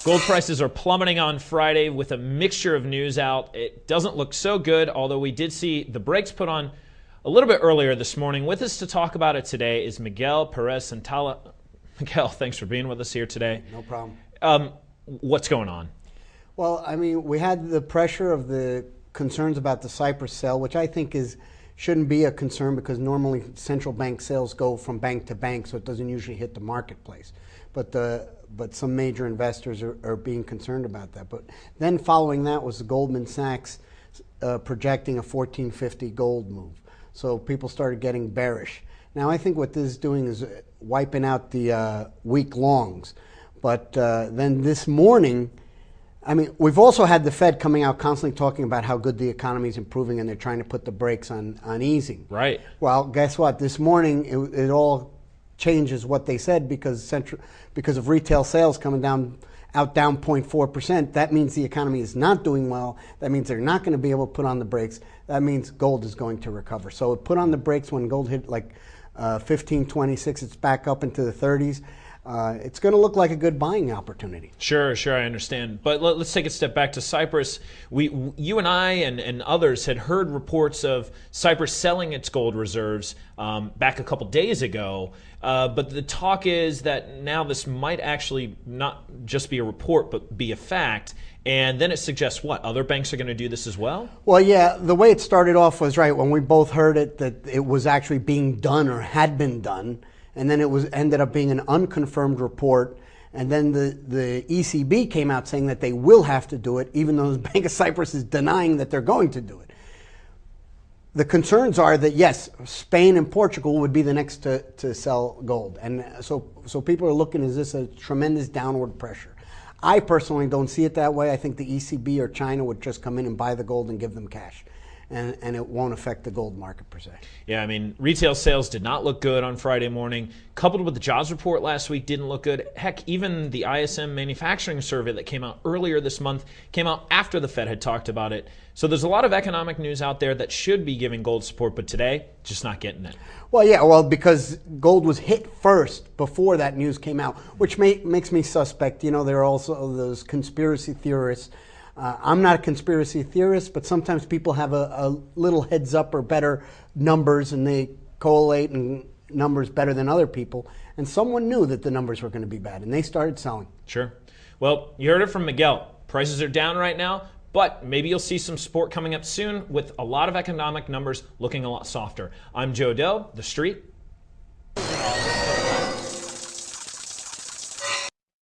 Gold prices are plummeting on Friday with a mixture of news out. It doesn't look so good, although we did see the brakes put on a little bit earlier this morning. With us to talk about it today is Miguel Perez-Santala. Miguel, thanks for being with us here today. No problem. What's going on? Well, I mean, we had the pressure of the concerns about the Cyprus sale, which I think shouldn't be a concern because normally central bank sales go from bank to bank, so it doesn't usually hit the marketplace. But some major investors are being concerned about that. But then following that was the Goldman Sachs projecting a 1450 gold move. So people started getting bearish. Now I think what this is doing is wiping out the week longs. But then this morning, I mean, we've also had the Fed coming out constantly talking about how good the economy is improving and they're trying to put the brakes on easing. Right. Well, guess what? This morning it all changes what they said because of retail sales coming down 0.4%. That means the economy is not doing well. That means they're not going to be able to put on the brakes. That means gold is going to recover. So it put on the brakes when gold hit like 1526. It's back up into the 30s. It's going to look like a good buying opportunity. Sure, I understand. But let's take a step back to Cyprus. You and I and others had heard reports of Cyprus selling its gold reserves back a couple days ago. But the talk is that now this might actually not just be a report, but be a fact. And then it suggests what? Other banks are going to do this as well? Well, yeah, the way it started off was right when we both heard it that it was actually being done or had been done. And then it ended up being an unconfirmed report. And then the ECB came out saying that they will have to do it, even though the Bank of Cyprus is denying that they're going to do it. The concerns are that, yes, Spain and Portugal would be the next to sell gold. And so people are looking, is this a tremendous downward pressure? I personally don't see it that way. I think the ECB or China would just come in and buy the gold and give them cash. And it won't affect the gold market per se. Yeah, I mean, retail sales did not look good on Friday morning. Coupled with the jobs report last week didn't look good. Heck, even the ISM manufacturing survey that came out earlier this month came out after the Fed had talked about it. So there's a lot of economic news out there that should be giving gold support, but today, just not getting it. Well, yeah, because gold was hit first before that news came out, which makes me suspect. You know, there are also those conspiracy theorists. I'm not a conspiracy theorist, but sometimes people have a little heads up or better numbers, and they collate and numbers better than other people. And someone knew that the numbers were going to be bad, and they started selling. Sure. Well, you heard it from Miguel. Prices are down right now, but maybe you'll see some support coming up soon with a lot of economic numbers looking a lot softer. I'm Joe Doe, The Street.